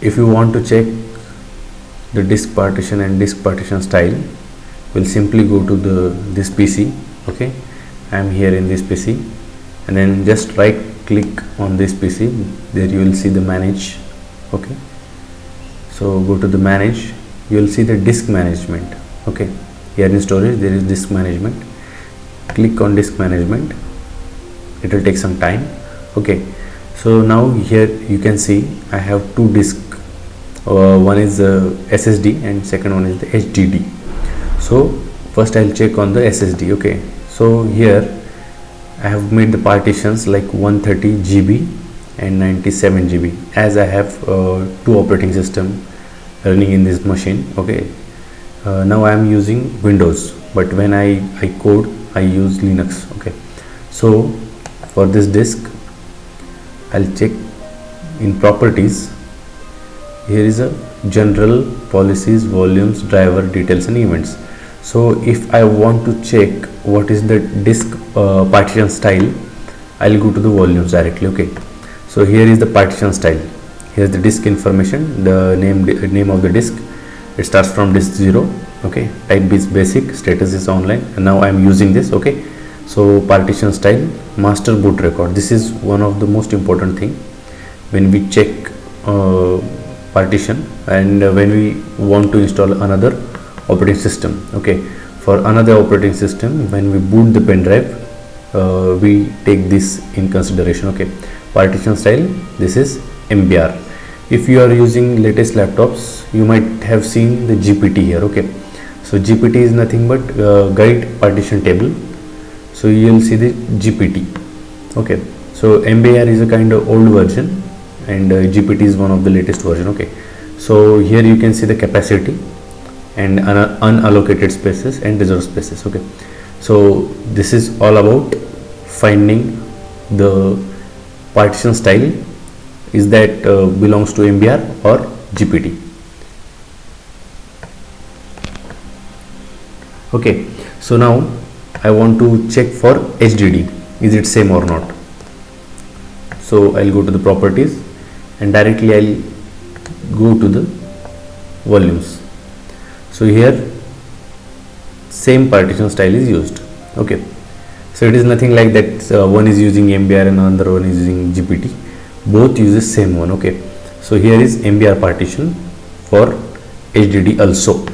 If you want to check the disk partition and disk partition style, we'll simply go to this PC. Okay, I am here in this PC, and then just right click on this PC. There you will see the manage. Okay, so go to the manage. You will see the disk management. Okay, here in storage there is disk management. Click on disk management. It will take some time. Okay, so now here you can see I have two disks. One is SSD and second one is the HDD. So first I'll check on the SSD. Okay, so here I have made the partitions like 130 GB and 97 GB, as I have two operating system running in this machine. Okay, now I am using Windows, but when I code I use Linux. Okay, so for this disk I'll check in properties. Here is a general, policies, volumes, driver, details and events. So if I want to check what is the disk partition style, I'll go to the volumes directly. Okay, so here is the partition style. Here's the disk information, the name of the disk. It starts from disk 0. Okay, type is basic, status is online, and now I am using this. Okay, so partition style, master boot record. This is one of the most important thing when we check partition and when we want to install another operating system. Okay, for another operating system, when we boot the pen drive, we take this in consideration. Okay, partition style, this is MBR. If you are using latest laptops, you might have seen the GPT here. Okay, so GPT is nothing but guide partition table. So you will see the GPT. Okay, so MBR is a kind of old version and GPT is one of the latest version. Okay, so here you can see the capacity and unallocated spaces and reserved spaces. Okay, so this is all about finding the partition style, is that belongs to MBR or GPT. Okay, so now I want to check for HDD, is it same or not. So I'll go to the properties and directly I'll go to the volumes. So here same partition style is used. Okay, so it is nothing like that one is using MBR and another one is using GPT. Both uses same one. Okay, so here is MBR partition for HDD also.